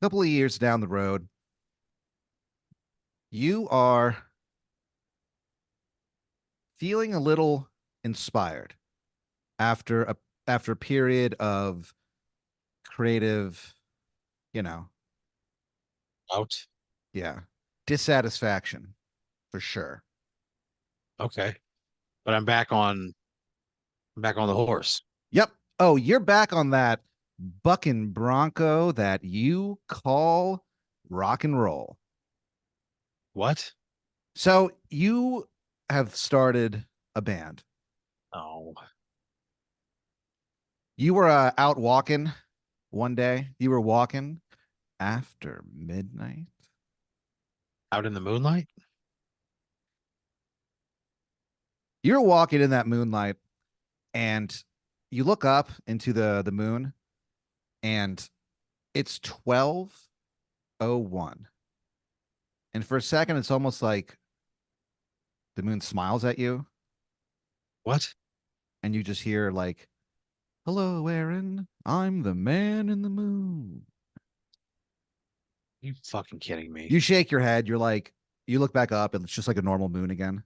couple of years down the road, you are feeling a little inspired after a period of creative, you know, Out. yeah, dissatisfaction for sure. Okay. But I'm back on the horse. Yep. Oh, you're back on that bucking bronco that you call rock and roll. What? So you have started a band. Oh, You were out walking one day. You were walking after midnight. out in the moonlight? You're walking in that moonlight and you look up into the moon and it's 12:01. And for a second it's almost like the moon smiles at you What? and you just hear like, "Hello, Aaron. I'm the man in the moon." You fucking kidding me? You shake your head. You're like, you look back up and it's just like a normal moon again.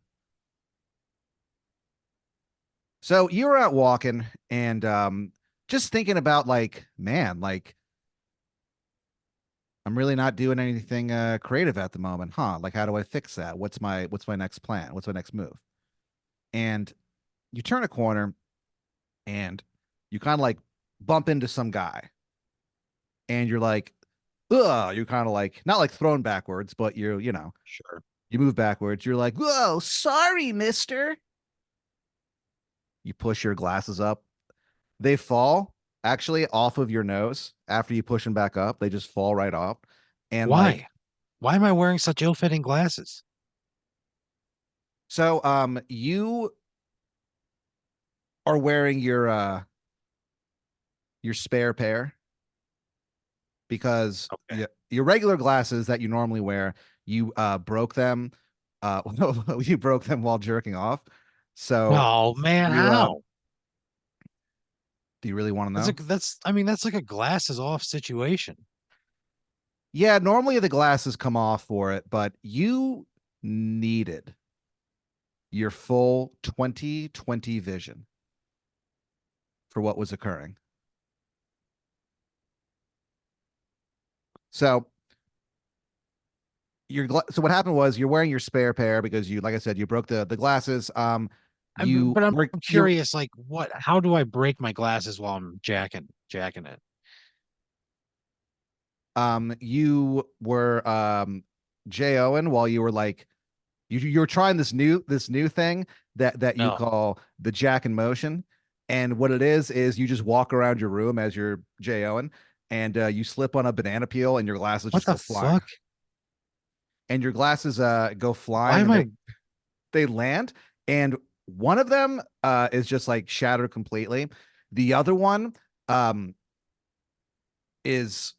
So you were out walking and just thinking about like, man, like I'm really not doing anything creative at the moment, huh? Like, how do I fix that? What's my next plan? What's my next move? And you turn a corner and you kind of like bump into some guy, and you're like, ugh, you're kind of like not like thrown backwards, but Sure. you move backwards. You're like, whoa, sorry, mister. You push your glasses up. They fall actually off of your nose after you push them back up. They just fall right off. And like, Why? Why am I wearing such ill-fitting glasses? so you are wearing your spare pair because Okay. your regular glasses that you normally wear, you broke them. Uh, you broke them while jerking off. So Oh man, you how? do you really want to know? That's like a glasses off situation. Yeah, normally the glasses come off for it, but you needed your full 20/20 vision for what was occurring. So so what happened was you're wearing your spare pair because you, like I said, you broke the glasses. But I'm You're curious, like how do I break my glasses while I'm jacking it? you were J-Owen while you were like you were trying this new thing that you No. call the Jack in Motion. And what it is you just walk around your room as you're J-Owen, and you slip on a banana peel and your glasses What just the go flying. fuck? And your glasses go Why flying am and I they land, and one of them is just like shattered completely. The other one um is,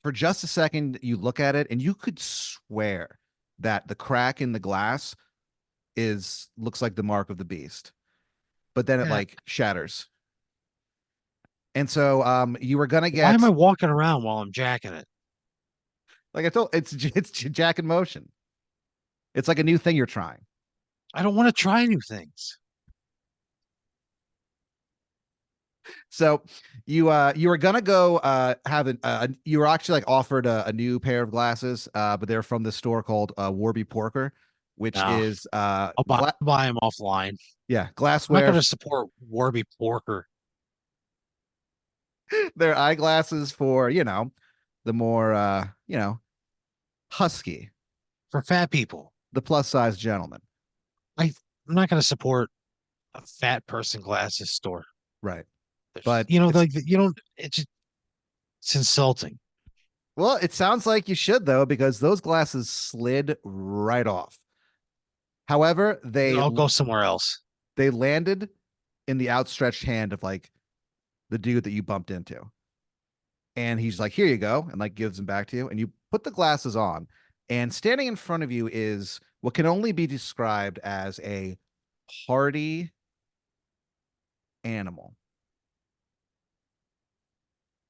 for just a second you look at it and you could swear that the crack in the glass is looks like the mark of the beast, but then it yeah, like shatters. And so you were gonna why am I get, walking around while I'm jacking it? like I told, it's Jack in Motion. It's like a new thing you're trying. I don't want to try new things. So you were gonna go have you were actually like offered a new pair of glasses, but they're from this store called Warby Porker, which No, is I'll buy them offline. yeah, I'm not glassware. going to support Warby Porker They're eyeglasses for, the more husky, for fat people. the plus size gentleman. I I'm not going to support a fat person glasses store. Right. There's, But it's, you don't. It's insulting. well, it sounds like you should though, because those glasses slid right off. However, I'll go somewhere else. they landed in the outstretched hand of like the dude that you bumped into. And he's like, "Here you go," and like gives them back to you. And you put the glasses on, and standing in front of you is what can only be described as a hardy animal.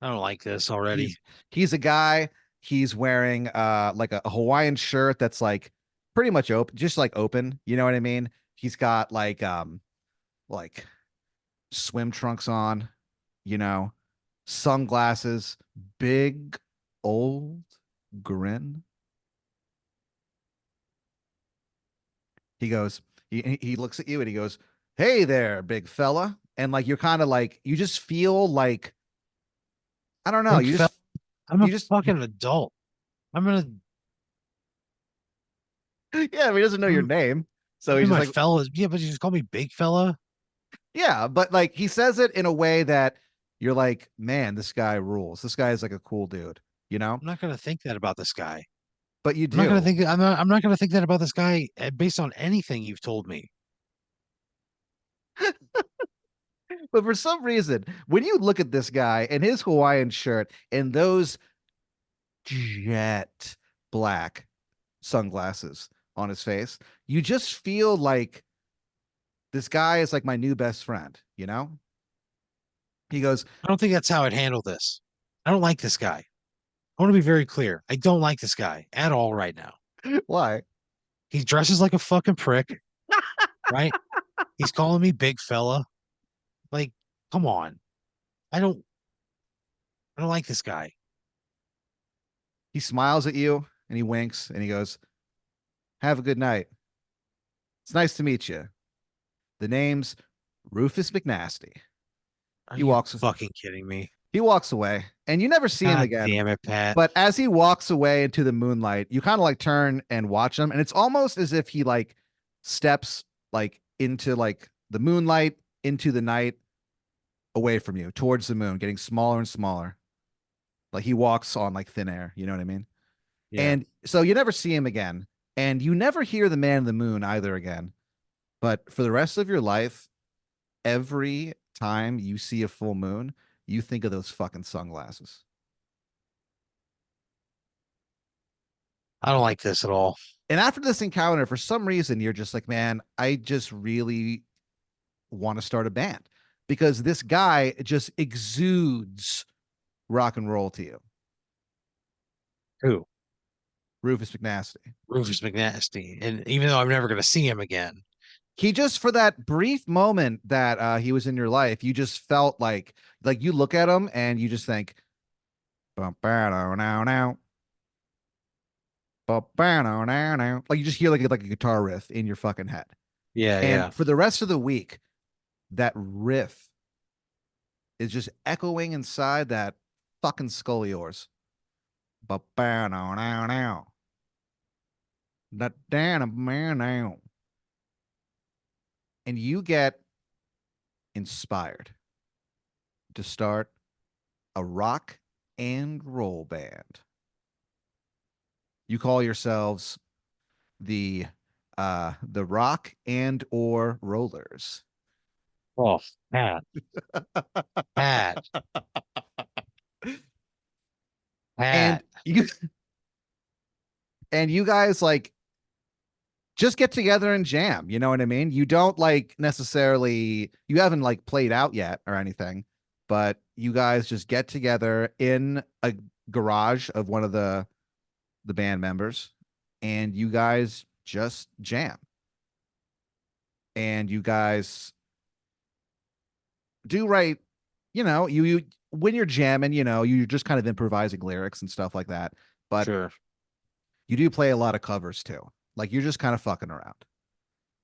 I don't like this already. He's he's a guy. He's wearing like a Hawaiian shirt that's like pretty much open, just like open. You know what I mean? He's got like swim trunks on, you know, sunglasses, big old grin. He goes, he looks at you and he goes, "Hey there, big fella." And like you're kind of like you just feel like I don't know, Big fella. I'm a you just fucking adult. I'm gonna. yeah, he doesn't know your I'm, name. So I'm he's in just my like, fellas. Yeah, but you just call me big fella. yeah, but like he says it in a way that you're like, man, this guy rules. This guy is like a cool dude, you know? I'm not gonna think that about this guy. But you I'm not gonna do. think. I'm not gonna think that about this guy based on anything you've told me. But for some reason, when you look at this guy and his Hawaiian shirt and those jet black sunglasses on his face, you just feel like this guy is like my new best friend, you know? He goes, I don't think that's how I'd handle this. I don't like this guy. I want to be very clear. I don't like this guy at all right now. why? He dresses like a fucking prick, right? He's calling me big fella. Like, come on. I don't I don't like this guy. He smiles at you and he winks and he goes, have a good night. It's nice to meet you. The name's Rufus McNasty. Are He you walks fucking kidding me? he walks away and you never see him God again. damn it, Pat. But as he walks away into the moonlight, you kind of like turn and watch him and it's almost as if he like steps like into like the moonlight into the night away from you towards the moon, getting smaller and smaller. Like he walks on like thin air, you know what I mean? Yeah. And so you never see him again and you never hear the man in the moon either again. But for the rest of your life, every time you see a full moon, you think of those fucking sunglasses. I don't like this at all. And after this encounter, for some reason, you're just like, man, I just really want to start a band because this guy just exudes rock and roll to you. Who? Rufus McNasty. Rufus McNasty. And even though I'm never gonna see him again. He just for that brief moment that he was in your life, you just felt like you look at him and you just think, bum, now now, now. Like you just hear like a guitar riff in your fucking head. Yeah, yeah. And for the rest of the week, that riff is just echoing inside that fucking skull of yours. Now. And you get inspired to start a rock and roll band. You call yourselves the rock and or rollers. Oh, Pat. Pat. And Pat. you guys like just get together and jam, you know what I mean? You don't like necessarily you haven't like played out yet or anything, but you guys just get together in a garage of one of the band members and you guys just jam. And you guys do right, you when you're jamming, you're just kind of improvising lyrics and stuff like that. But Sure. you do play a lot of covers too. Like you're just kind of fucking around.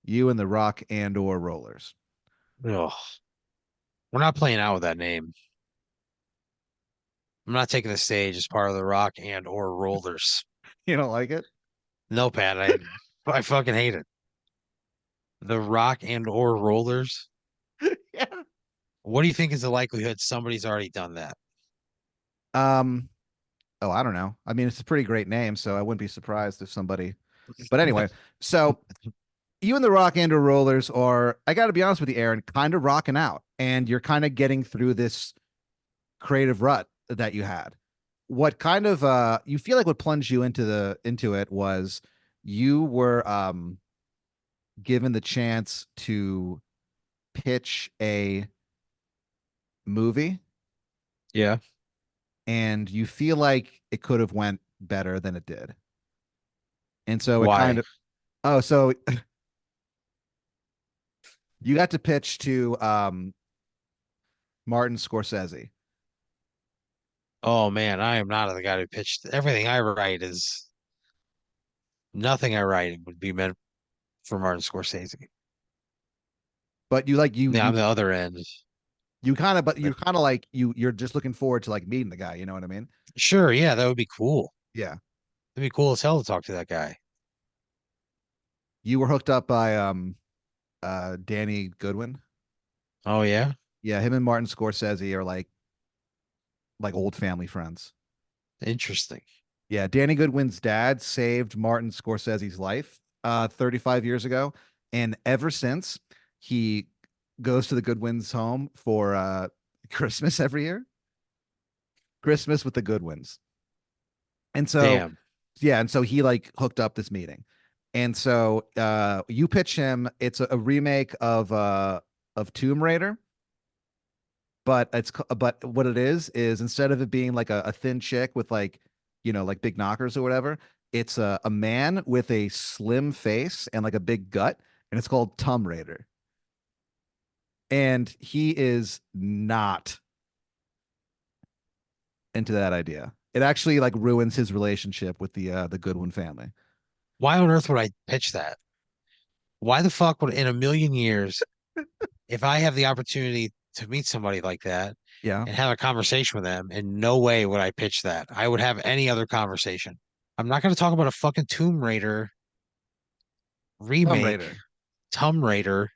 You and the rock and or rollers. Ugh. We're not playing out with that name. I'm not taking the stage as part of the rock and or rollers. You don't like it? No, Pat. I fucking hate it. The rock and or rollers. Yeah. What do you think is the likelihood somebody's already done that? Um, oh, I don't know. I mean, it's a pretty great name, so I wouldn't be surprised if somebody. But anyway, so you and the Rock and or Rollers are, I got to be honest with you, Aaron, kind of rocking out, and you're kind of getting through this creative rut that you had. What kind of you feel like what plunged you into it was you were given the chance to pitch a movie Yeah. and you feel like it could have went better than it did. And so it kind Why? of oh, so you got to pitch to Martin Scorsese. Oh man, I am not the guy who pitched. Everything I write is nothing I write would be meant for Martin Scorsese. But you like Yeah, I'm the other end. you kind of but But you're kind of like you're just looking forward to like meeting the guy, you know what I mean? sure, yeah, that would be cool. Yeah. It'd be cool as hell to talk to that guy. You were hooked up by Danny Goodwin. Oh yeah, Yeah, him and Martin Scorsese are like old family friends. interesting. Yeah, Danny Goodwin's dad saved Martin Scorsese's life 35 years ago, and ever since he goes to the Goodwins home for Christmas every year. Christmas with the Goodwins. And so Damn, yeah, and so he like hooked up this meeting. And so you pitch him, it's a remake of Tomb Raider, but but what it is instead of it being like a thin chick with like like big knockers or whatever, it's a man with a slim face and like a big gut, and it's called Tomb Raider, and he is not into that idea. It actually like ruins his relationship with the Goodwin family. why on earth would I pitch that? Why the fuck would in a million years, if I have the opportunity to meet somebody like that Yeah. and have a conversation with them, in no way would I pitch that. I would have any other conversation. I'm not going to talk about a fucking Tomb Raider Tomb remake, Raider. Tomb Raider.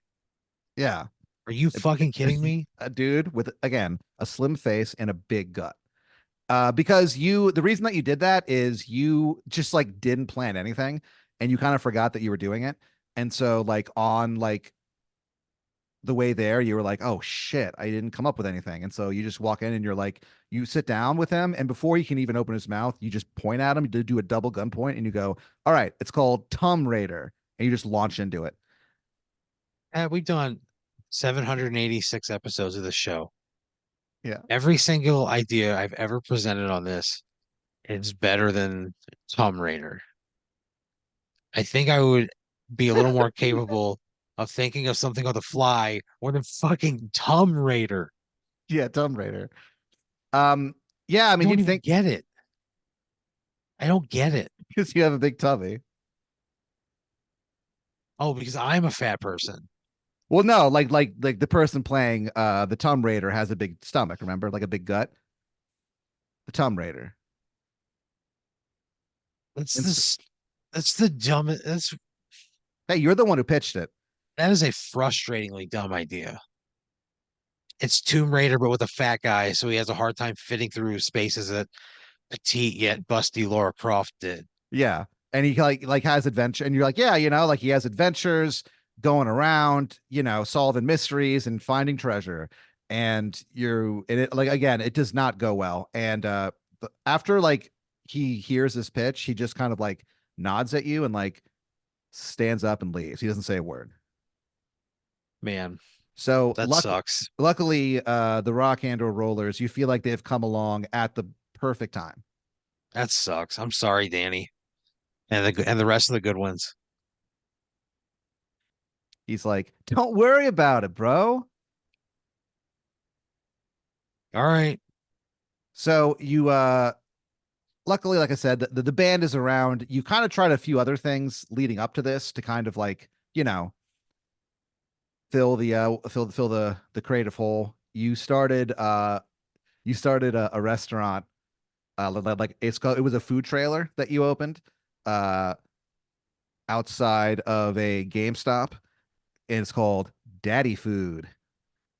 Yeah. Are you fucking kidding me? A dude with again a slim face and a big gut. Because the reason that you did that is you just like didn't plan anything, and you kind of forgot that you were doing it. And so like on like the way there, you were like, oh shit, I didn't come up with anything. And so you just walk in and you're like, you sit down with him, and before he can even open his mouth, you just point at him, you do a double gun point, and you go, all right, it's called Tomb Raider, and you just launch into it. We've done 786 episodes of the show. Yeah. Every single idea I've ever presented on this is better than Tomb Raider. I think I would be a little more capable of thinking of something on the fly more than fucking Tomb Raider. Yeah, Tomb Raider. Um, yeah, I I mean, don't you'd even think get it. I don't get it. because you have a big tummy. Oh, because I'm a fat person. Well, no, like the person playing the Tomb Raider has a big stomach, remember? Like a big gut. The Tomb Raider. That's And this. That's the dumbest. hey, you're the one who pitched it. That is a frustratingly dumb idea. It's Tomb Raider, but with a fat guy, so he has a hard time fitting through spaces that petite yet busty Laura Croft did. Yeah. And he like has adventure, and you're like, yeah, like he has adventures going around, solving mysteries and finding treasure. And it like again, it does not go well. And after like he hears this pitch, he just kind of like nods at you and like stands up and leaves. He doesn't say a word. Man, So that sucks. luckily, the Rock and or Rollers, you feel like they've come along at the perfect time. That sucks. I'm sorry, Danny, and the rest of the good ones. He's like, "Don't worry about it, bro." All right, So you luckily, like I said, the band is around. You kind of tried a few other things leading up to this to kind of like, fill the creative hole. You started a restaurant like it was a food trailer that you opened uh outside of a GameStop, and it's called Daddy Food.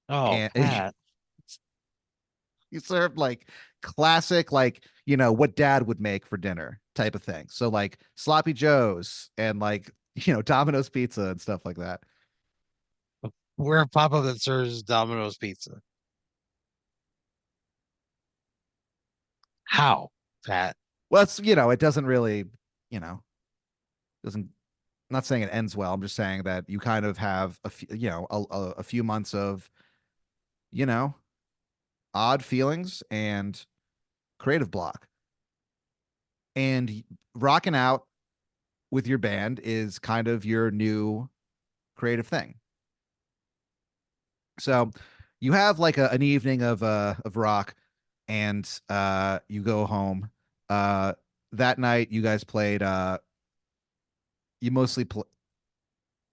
oh And Pat, you served like classic, like, what dad would make for dinner type of thing. So like sloppy joes and like, Domino's pizza and stuff like that. we're a pop-up that serves Domino's pizza. How, Pat? Well, it's, it doesn't really, you know doesn't I'm not saying it ends well. I'm just saying that you kind of have a few, a few months of, you know odd feelings and creative block. And rocking out with your band is kind of your new creative thing. So you have like an evening of rock, and you go home. Uh, that night you guys played you mostly pl-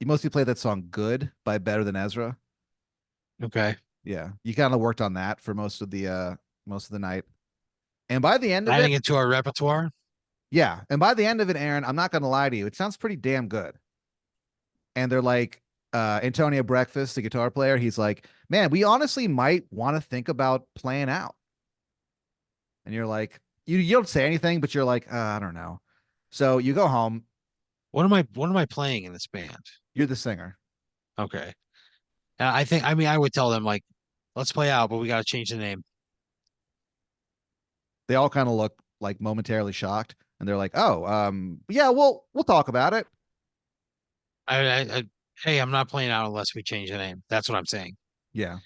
you mostly played that song "Good" by Better Than Ezra. Okay. Yeah, you kind of worked on that for most of the night. And by the end of it, Adding it to our repertoire. yeah, and by the end of it, Aaron, I'm not gonna lie to you, it sounds pretty damn good. And they're like, Antonio Breakfast, the guitar player, he's like, man, we honestly might want to think about playing out. And you're like, you don't say anything, but you're like, I don't know. So you go home, What am I playing in this band? you're the singer. Okay. I mean, I would tell them like, let's play out, but we got to change the name. They all kind of look like momentarily shocked, and they're like, oh, yeah, we'll talk about it. Hey, I'm not playing out unless we change the name. That's what I'm saying. Yeah.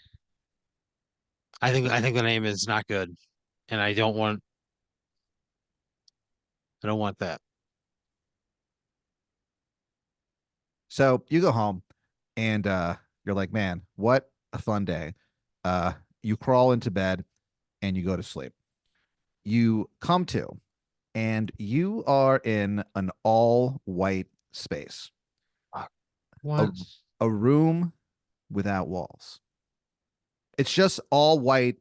I think the name is not good, and I don't want that. So you go home, and you're like, man, what a fun day. Uh, you crawl into bed and you go to sleep. You come to, and you are in an all white space, Fuck. a, What? a room without walls. It's just all white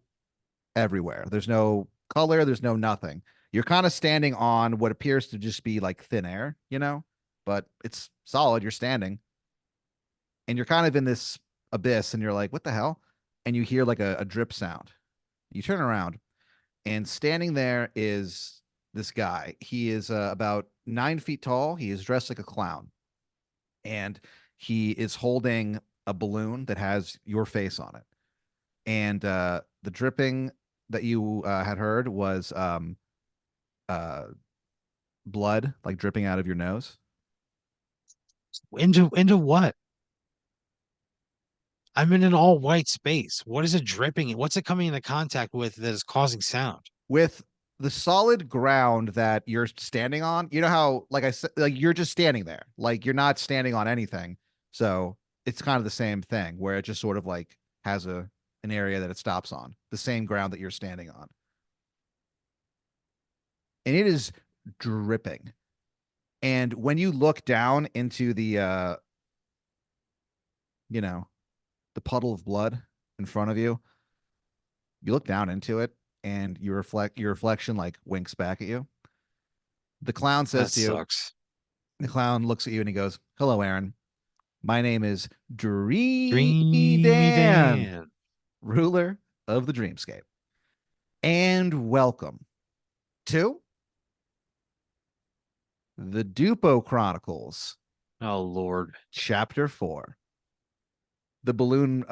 everywhere. There's no color, there's no nothing. You're kind of standing on what appears to just be like thin air, but it's solid. You're standing, and you're kind of in this abyss, and you're like, what the hell? And you hear like a drip sound. You turn around, and standing there is this guy. He is about 9 feet tall. He is dressed like a clown, and he is holding a balloon that has your face on it. And the dripping that you had heard was uh, blood, like dripping out of your nose. Into what? I'm in an all white space. What is it dripping? What's it coming into contact with that is causing sound? With the solid ground that you're standing on. You know how, like I said, like you're just standing there, like you're not standing on anything. So it's kind of the same thing where it just sort of like has an area that it stops on the same ground that you're standing on, and it is dripping. And when you look down into you know, the puddle of blood in front of you, you look down into it, and your reflection like winks back at you. The clown says That to you, sucks. the clown looks at you and he goes, hello, Aaron. My name is Dreamy Dreamy Dan, Dan. ruler of the dreamscape. And welcome to the Dupo Chronicles, Oh Lord. Chapter 4. The balloon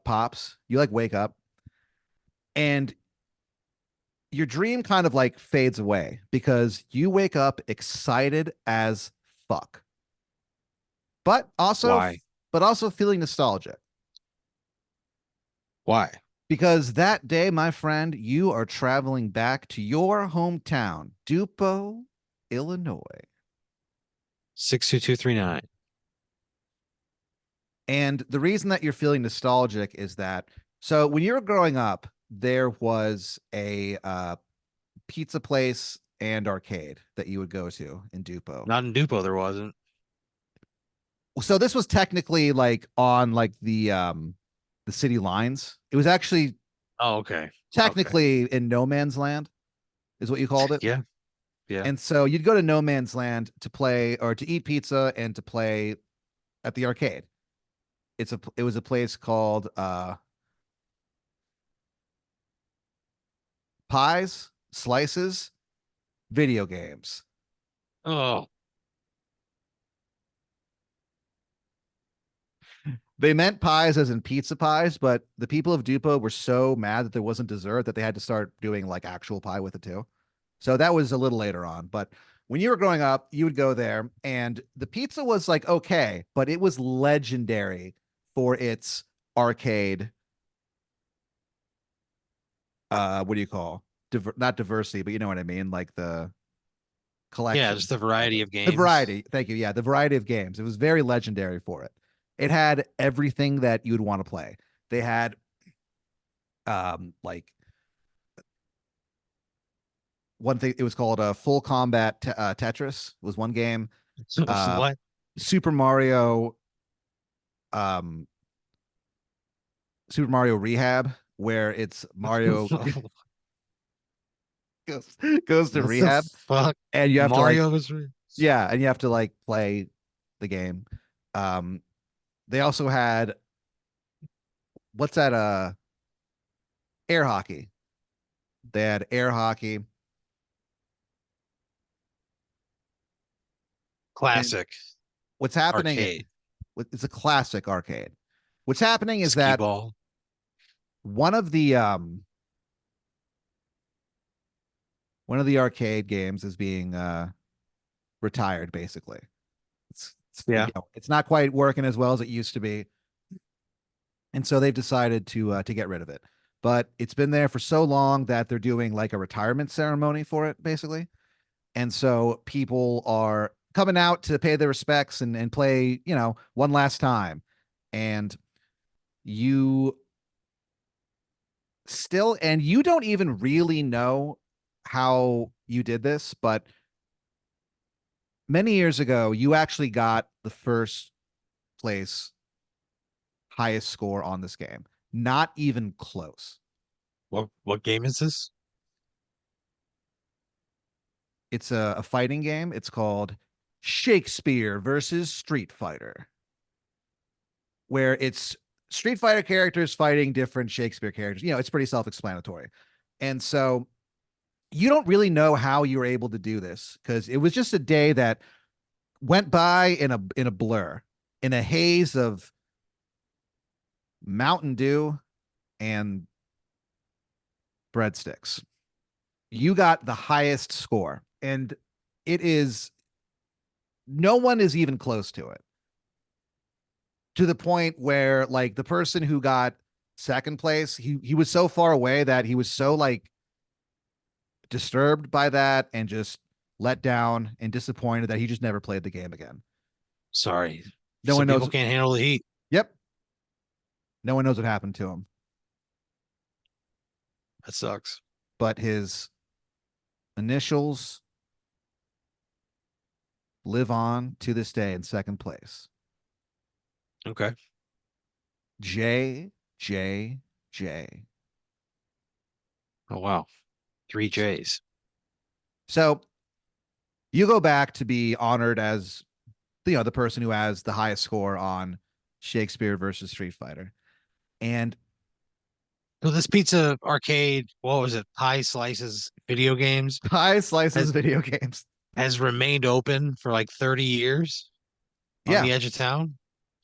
pops. You like wake up, and your dream kind of like fades away because you wake up excited as fuck, but also, Why? but also feeling nostalgic. Why? Because that day, my friend, you are traveling back to your hometown, Dupo, Illinois. 62239. And the reason that you're feeling nostalgic is that, so when you were growing up, there was a pizza place and arcade that you would go to in Dupo. Not in Dupo, there wasn't. So this was technically like on like the city lines. It was actually Oh, okay. Okay. technically in no man's land, is what you called it. Yeah. Yeah. And so you'd go to no man's land to play or to eat pizza and to play at the arcade. It was a place called Pies, Slices, Video Games. Oh, They meant pies as in pizza pies, but the people of Dupo were so mad that there wasn't dessert that they had to start doing like actual pie with it too. So that was a little later on. But when you were growing up, you would go there, and the pizza was like okay, but it was legendary for its arcade. What do you call? not diversity, but you know what I mean, like the Yeah, collection just the of variety it. of The games. variety. Thank you. Yeah, the variety of games. It was very legendary for it. It had everything that you'd want to play. They had like one thing. It was called Full Combat Tetris. Was one game. Uh, What? Super Mario. Um, Super Mario Rehab, where it's Mario goes goes to What the rehab, fuck? and you have to like, Mario was yeah, and you have to like play the game. Um, they also had, what's that? Air hockey. They had air hockey, and classic what's happening? arcade. It's a classic arcade. What's happening is Skee that ball. one of the um one of the arcade games is being retired. Basically, Yeah. it's not quite working as well as it used to be, and so they've decided to get rid of it. But it's been there for so long that they're doing like a retirement ceremony for it, basically. And so people are coming out to pay their respects and play, one last time. And you and you don't even really know how you did this, but many years ago, you actually got the first place highest score on this game. Not even close. What game is this? It's a fighting game. It's called Shakespeare versus Street Fighter, where it's Street Fighter characters fighting different Shakespeare characters. It's pretty self-explanatory. And so you don't really know how you were able to do this because it was just a day that went by in a blur, in a haze of Mountain Dew and breadsticks. You got the highest score, and it is no one is even close to it. To the point where like the person who got second place, he was so far away that he was so like disturbed by that and just let down and disappointed that he just never played the game again. Sorry. No Some one people knows. can't handle the heat. Yep. No one knows what happened to him, That sucks. but his initials live on to this day in second place. Okay. J, J, J. Oh wow. Three J's. So you go back to be honored as the person who has the highest score on Shakespeare versus Street Fighter. And So this pizza arcade, what was it? Pie Slices video games Pie Slices has video games. has remained open for like 30 years on Yeah. the edge of town.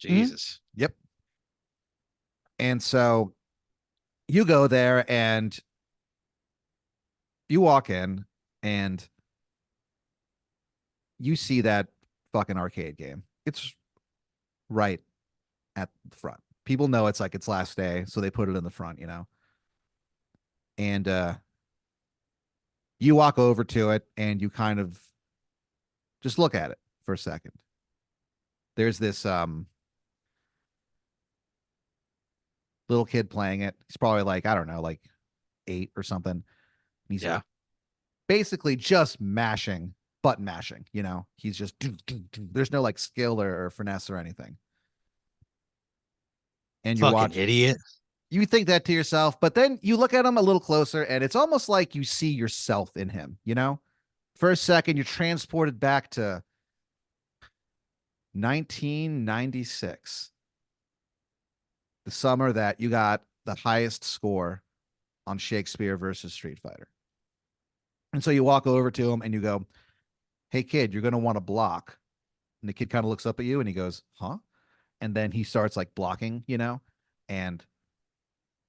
Mhm. Jesus. Yep. And so you go there and you walk in and you see that fucking arcade game. It's right at the front. People know it's like its last day, so they put it in the front. And you walk over to it and you kind of just look at it for a second. There's this little kid playing it. He's probably like, I don't know, like 8 or something. And he's Yeah. basically just mashing, button mashing. He's just there's no like skill or finesse or anything. And you're Fucking watching, idiot. you think that to yourself, but then you look at him a little closer and it's almost like you see yourself in him. For a second, you're transported back to 1996, the summer that you got the highest score on Shakespeare versus Street Fighter. And so you walk over to him and you go, "Hey, kid, you're going to want to block." And the kid kind of looks up at you and he goes, "Huh?" And then he starts like blocking, and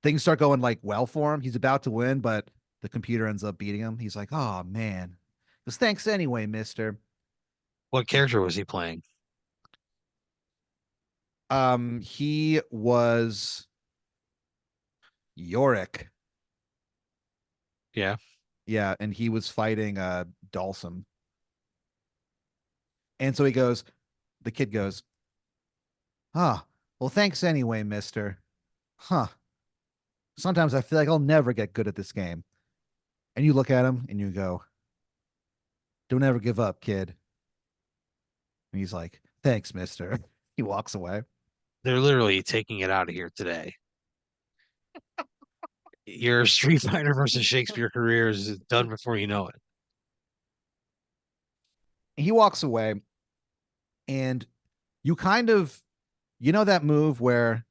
things start going like well for him. He's about to win, but the computer ends up beating him. He's like, "Oh, man." He goes, "Thanks anyway, mister." What character was he playing? He was Yorick. Yeah. Yeah, and he was fighting Dalsum. And so the kid goes, "Huh. Well, thanks anyway, mister. Huh. Sometimes I feel like I'll never get good at this game." And you look at him and you go, "Don't ever give up, kid." And he's like, "Thanks, mister." He walks away. They're literally taking it out of here today. Your Street Fighter versus Shakespeare career is done before you know it. He walks away and you kind of you know that move where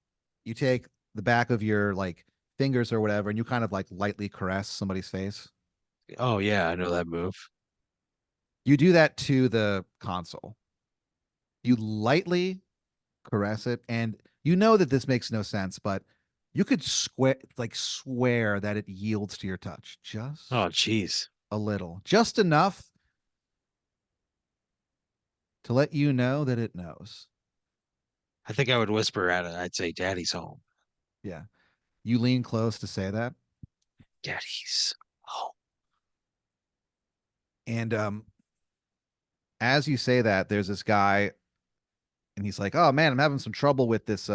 you take the back of your like fingers or whatever and you kind of like lightly caress somebody's face. Oh yeah, I know that move. You do that to the console. You lightly caress it, and you know that this makes no sense, but you could swear that it yields to your touch just Oh jeez. a little, just enough to let you know that it knows. I think I would whisper at it. I'd say, "Daddy's home." Yeah. You lean close to say that. Daddy's home. And as you say that, there's this guy and he's like, "Oh man, I'm having some trouble with this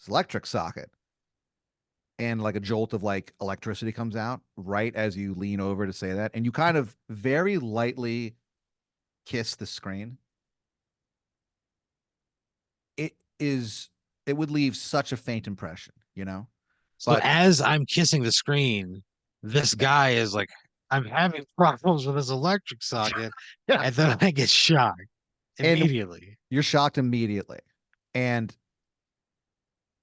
electric socket." And like a jolt of like electricity comes out right as you lean over to say that. And you kind of very lightly kiss the screen. It is it would leave such a faint impression, you know? So But as I'm kissing the screen, this guy is like, "I'm having problems with this electric socket," yeah. and then I get shocked And immediately. you're shocked immediately. And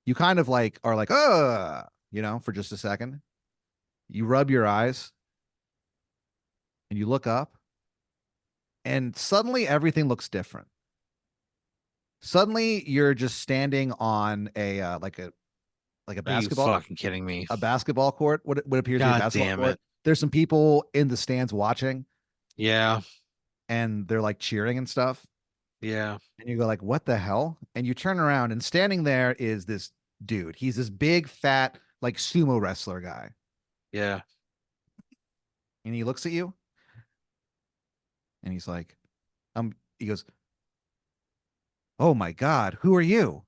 you kind of like are like, for just a second. You rub your eyes and you look up and suddenly everything looks different. Suddenly you're just standing on a Are you basketball fucking kidding me? court, what appears to be a God basketball damn court. it. There's some people in the stands watching Yeah, and they're like cheering and stuff. yeah, And you go like, "What the hell?" And you turn around and standing there is this dude. He's this big fat like sumo wrestler guy. yeah. And he looks at you and he's like, he goes, "Oh my God, who are you?"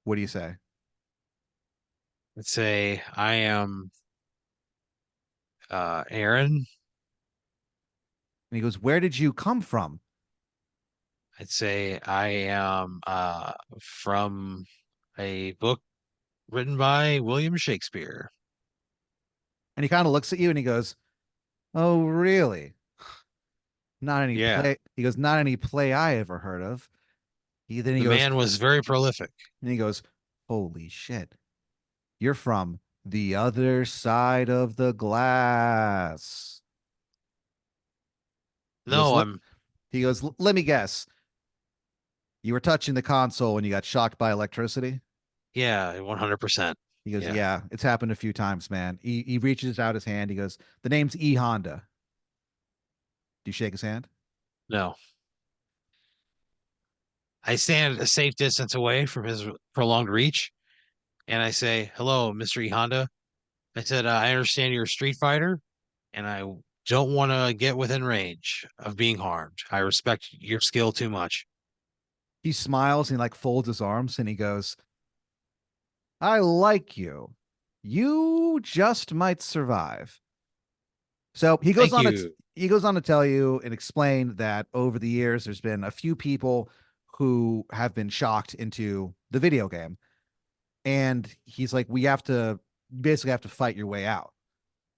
What do you say? Let's say I am Aaron. And he goes, "Where did you come from?" I'd say I am from a book written by William Shakespeare. And he kind of looks at you and he goes, "Oh, really? Not any Yeah, play." He goes, "Not any play I ever heard of." Then he the goes, man was very prolific. and he goes, "Holy shit. You're from the other side of the glass." He goes, No, "Let I'm Let me guess. You were touching the console and you got shocked by electricity?" yeah, 100%. He goes, Yeah, "Yeah, it's happened a few times, man." He reaches out his hand. He goes, "The name's E Honda." Do you shake his hand? no. I stand a safe distance away from his prolonged reach and I say, "Hello, Mr. E Honda." I said, "I understand you're a street fighter and I don't want to get within range of being harmed. I respect your skill too much." He smiles and he like folds his arms and he goes, "I like you. You just might survive." So Thank you. he goes on to tell you and explain that over the years there's been a few people who have been shocked into the video game. And he's like, you basically have to fight your way out.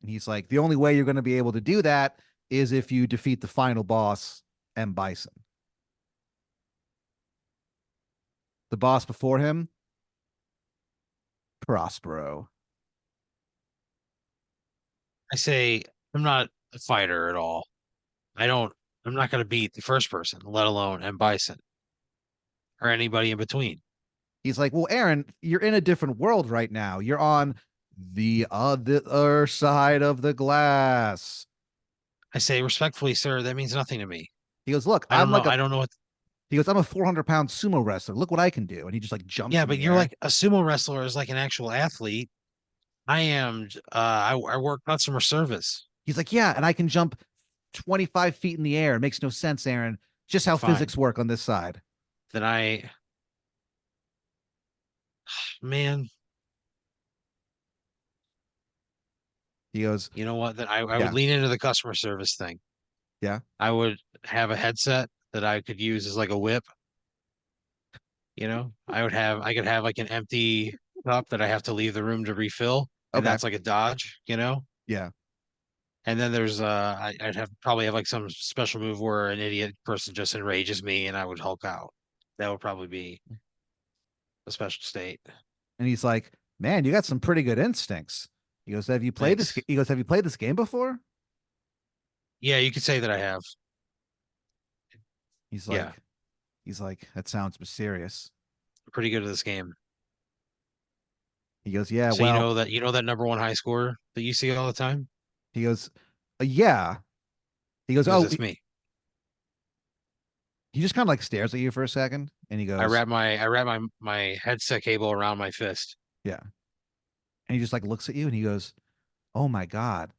And he's like, the only way you're going to be able to do that is if you defeat the final boss, M. Bison. The boss before him, Prospero. I say, "I'm not a fighter at all. I don't, I'm not going to beat the first person, let alone M. Bison or anybody in between." He's like, "Well, Aaron, you're in a different world right now. You're on the other side of the glass." I say, "Respectfully, sir, that means nothing to me. He goes, "Look, I don't know. I don't know what." he goes, I'm a 400-pound sumo wrestler. Look what I can do." And he just like jumps Yeah, in but the you're air. like a sumo wrestler is like an actual athlete. I work customer service. He's like, yeah, and I can jump 25 feet in the air. It makes no sense, Aaron. Just how Fine. physics work on this side. Then man, He goes, you know what? Then I would yeah, lean into the customer service thing. yeah, I would have a headset that I could use as like a whip. I could have like an empty cup that I have to leave the room to refill, and okay, that's like a dodge. yeah. And then I'd have probably have like some special move where an idiot person just enrages me and I would Hulk out. That would probably be a special state. And he's like, man, you got some pretty good instincts. He goes, have you played this? Thanks. He goes, have you played this game before? Yeah, you could say that I have. He's Yeah, like, that sounds mysterious. I'm pretty good at this game. He goes, yeah, So well, you know that number one high score that you see all the time? he goes, yeah. He goes, Because oh, it's me. he just kind of like stares at you for a second and he goes, I wrap my headset cable around my fist. yeah. And he just like looks at you and he goes, oh my God,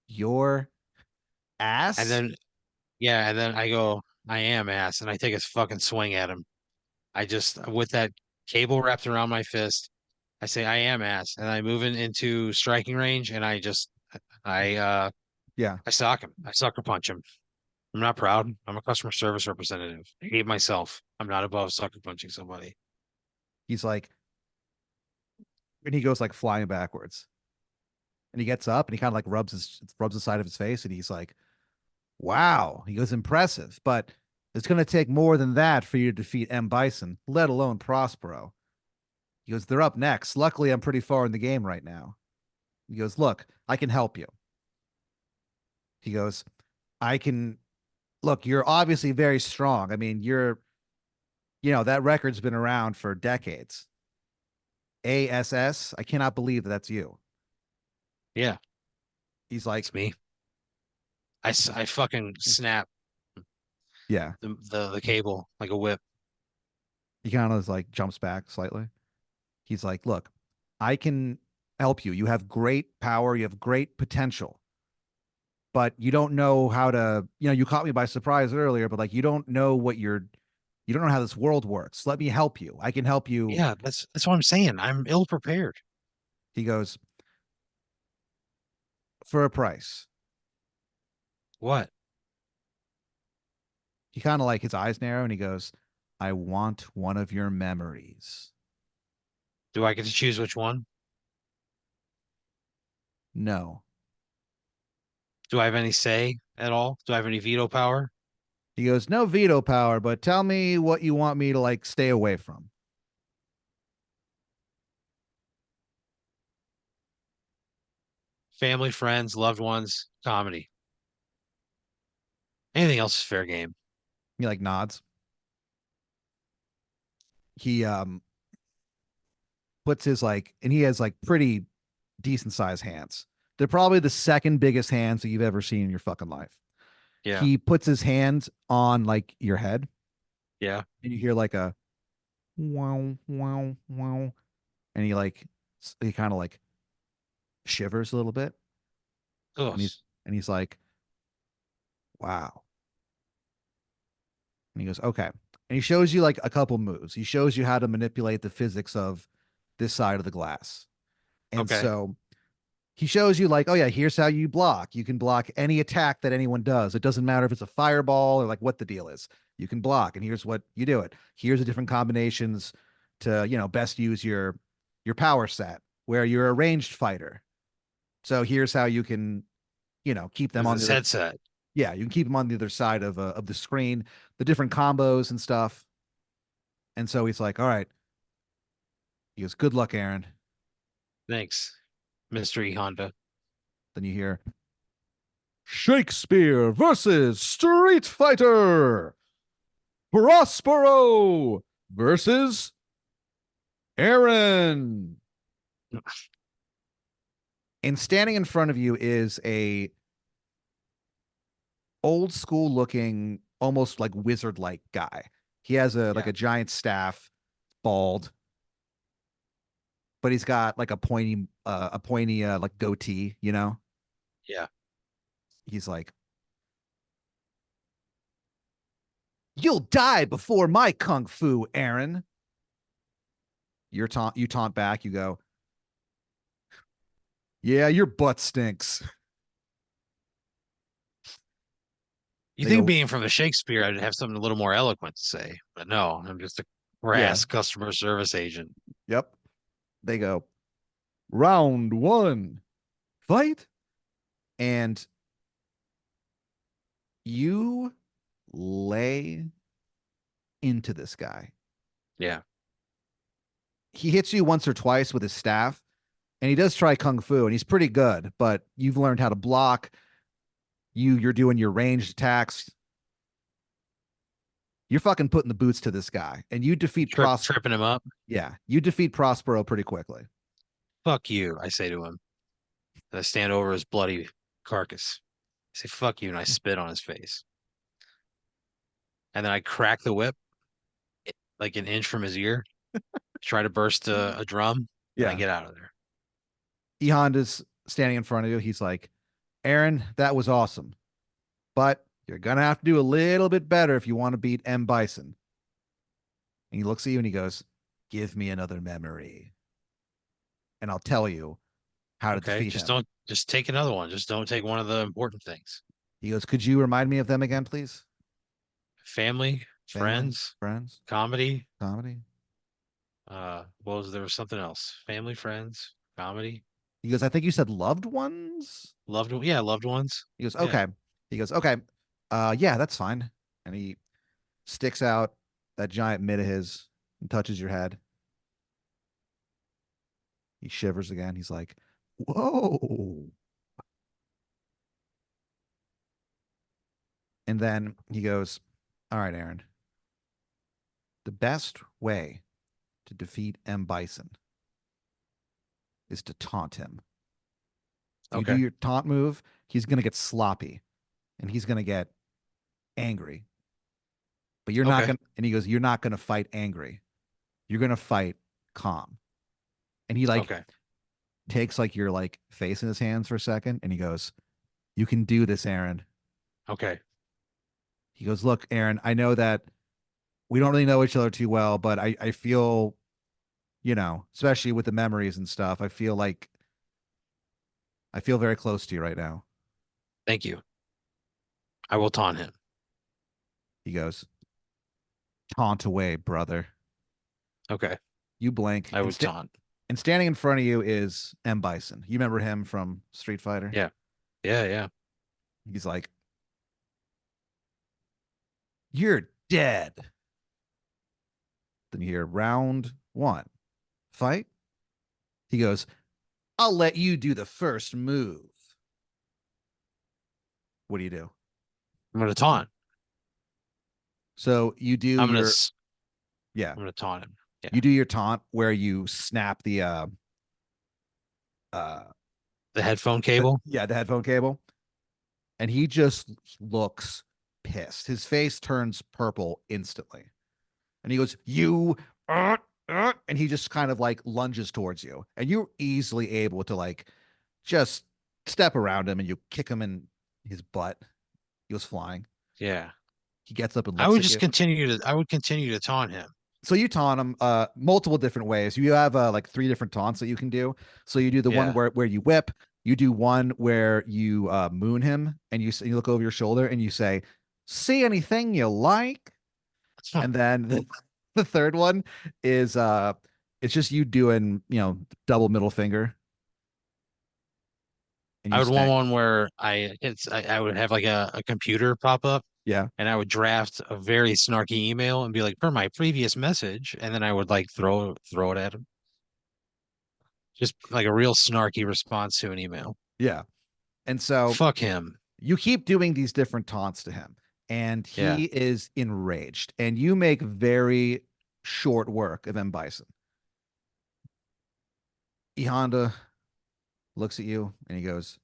your And ass? then yeah, and then I go, I am ass, and I take a fucking swing at him. I just with that cable wrapped around my fist, I say I am ass, and I move into striking range, and I uh Yeah. I sock him. I sucker punch him. I'm not proud. I'm a customer service representative. I hate myself. I'm not above sucker punching somebody. He's like, and he goes like flying backwards and he gets up and he kind of like rubs the side of his face and he's like, wow. He goes, impressive, but it's going to take more than that for you to defeat M. Bison, let alone Prospero. He goes, they're up next. Luckily, I'm pretty far in the game right now. He goes, look, I can help you. He goes, I can look, you're obviously very strong. I mean, that record's been around for decades. ASS, I cannot believe that's you. Yeah, He's like, it's me. I fucking snap yeah. the cable like a whip. He kind of like jumps back slightly. He's like, look, I can help you. You have great power, you have great potential, but you don't know how to, you caught me by surprise earlier, but like you don't know how this world works. Let me help you. I can help you. Yeah, that's what I'm saying. I'm ill prepared. He goes, for a price. What? He kind of like his eyes narrow and he goes, I want one of your memories. Do I get to choose which one? No. Do I have any say at all? Do I have any veto power? He goes, no veto power, but tell me what you want me to like stay away from. Family, friends, loved ones, comedy. Anything else is fair game. He like nods. He puts his like, and he has like pretty decent sized hands. They're probably the second biggest hands that you've ever seen in your fucking life. Yeah, He puts his hands on like your head, yeah. and you hear like a wow, wow, wow, and he kind of like shivers a little bit, Ugh. and he's like, wow, and he goes, okay, and he shows you like a couple moves. He shows you how to manipulate the physics of this side of the glass, and Okay. so he shows you like, oh yeah, here's how you block. You can block any attack that anyone does. It doesn't matter if it's a fireball or like what the deal is. You can block, and here's what you do it. Here's the different combinations to best use your power set. Where you're a ranged fighter, so here's how you can keep them With on the this other. headset. Yeah, you can keep them on the other side of the screen. The different combos and stuff. And so he's like, all right. He goes, good luck, Aaron. Thanks, Mystery Honda. Then you hear Shakespeare versus Street Fighter. Prospero versus Aaron. And standing in front of you is a old school looking, almost like wizard like guy. He has a like Yeah. a giant staff, bald. but he's got like a pointy like goatee, you know? Yeah. He's like, "You'll die before my kung fu, Aaron." You taunt back, you go, "Yeah, your butt stinks." You They think go, being from the Shakespeare, I'd have something a little more eloquent to say, but no, I'm just a "Yeah, crass customer service agent. yep." They go, "Round one, fight." And you lay into this guy. Yeah. He hits you once or twice with his staff, and he does try kung fu, and he's pretty good, but you've learned how to block. You're doing your ranged attacks. You're fucking putting the boots to this guy, and you defeat Tripping him up. Yeah, you defeat Prospero pretty quickly. Fuck you, I say to him. And I stand over his bloody carcass. I say, fuck you, and I spit on his face. And then I crack the whip like an inch from his ear, try to burst a drum, and I Yeah, get out of there. E Honda's standing in front of you. He's like, "Aaron, that was awesome, but you're gonna have to do a little bit better if you want to beat M Bison." And he looks at you and he goes, "Give me another memory, and I'll tell you how to Okay, defeat him." just take another one. Just don't take one of the important things. He goes, "Could you remind me of them again, please?" Family, Family, friends, friends, comedy. comedy. What was there was something else? Family, friends, comedy, He goes, "I think you said loved ones." yeah, loved ones. He goes, Yeah. "Okay." He goes, "Okay. Yeah, that's fine." And he sticks out that giant mitt of his and touches your head. He shivers again. He's like, "Whoa." And then he goes, "All right, Aaron, the best way to defeat M. Bison is to taunt him. You do Okay. your taunt move, he's going to get sloppy and he's going to get angry. But you're not Okay. going to," and he goes, "You're not going to fight angry. You're going to fight calm." And he like Okay. takes like your like face in his hands for a second and he goes, "You can do this, Aaron." Okay. He goes, "Look, Aaron, I know that we don't really know each other too well, but I feel, especially with the memories and stuff, I feel very close to you right now." Thank you. I will taunt him. He goes, "Taunt away, brother." Okay. You blink, I would taunt. and standing in front of you is M. Bison. You remember him from Street Fighter? Yeah. Yeah. Yeah. He's like, "You're dead." Then you hear round one, fight. He goes, "I'll let you do the first move." What do you do? I'm gonna taunt. So you do I'm gonna. your, s- yeah, I'm gonna taunt him. Yeah. you do your taunt where you snap uh, The headphone cable. the headphone cable, and he just looks pissed. His face turns purple instantly. And he goes, "You," and he just kind of like lunges towards you. And you're easily able to like just step around him and you kick him in his butt. He was flying. Yeah. He gets up and looks at you. I would continue to taunt him. So you taunt him multiple different ways. You have like three different taunts that you can do. So you do the one Yeah. where you whip, you do one where you moon him and you look over your shoulder and you say, "See anything you like?" And then the third one is it's just you doing, double middle finger and I you would want say, one where I would have like a computer pop up "Yeah." and I would draft a very snarky email and be like, per my previous message, and then I would like throw it at him. Just like a real snarky response to an email. Yeah. And so Fuck him. you keep doing these different taunts to him and Yeah. he is enraged and you make very short work of M. Bison. E Honda looks at you and he goes,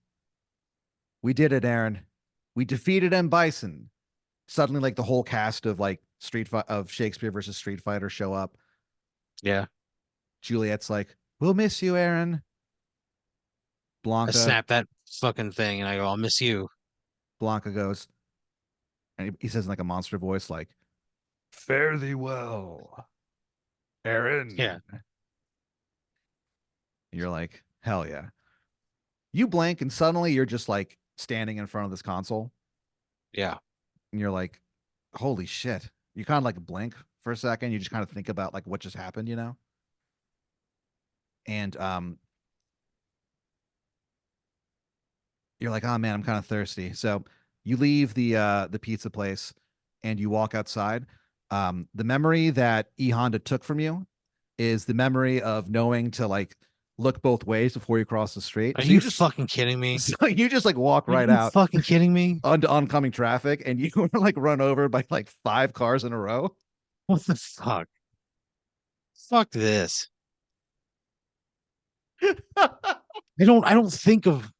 "We did it, Aaron. We defeated M. Bison." Suddenly, like the whole cast of like of Shakespeare versus Street Fighter show up. Yeah. Juliet's like, We'll miss you, Aaron. I Blanca. snap that fucking thing and I go, I'll miss you. Blanca goes, and he says in like a monster voice, like, "Fare thee well, Yeah, Aaron." You're like, hell yeah. You blink, and suddenly you're just like standing in front of this console, yeah. and you're like, holy shit. You kind of like blink for a second. You just kind of think about like what just happened, you know? And you're like, oh man, I'm kind of thirsty. So you leave the pizza place and you walk outside. The memory that E Honda took from you is the memory of knowing to like look both ways before you cross the street. Are So you you just fucking kidding me? so you just like walk Are right you out fucking kidding me? onto oncoming traffic, and you were like run over by like five cars in a row. What the fuck? Fuck this. I don't think of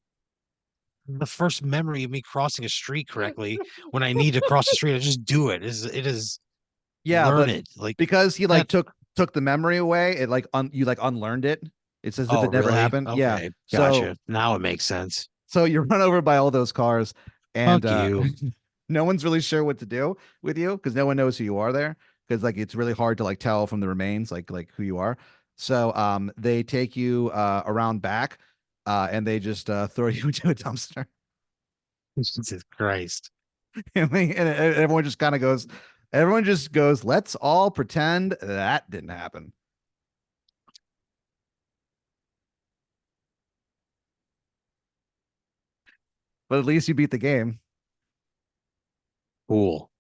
the first memory of me crossing a street correctly when I need to cross the street. I just do it. It is Yeah, learn but it. Like because he like that. took the memory away, it like you like unlearned it. It's as if Oh, it never really? happened. Yeah. Okay. So Gotcha. Now it makes sense. you're run over by all those cars, and Fuck you. no one's really sure what to do with you because no one knows who you are there, because like it's really hard to like tell from the remains like who you are. So they take you around back, and they just throw you into a dumpster. Jesus Christ. And everyone just kind of goes, let's all pretend that didn't happen. But at least you beat the game. Cool.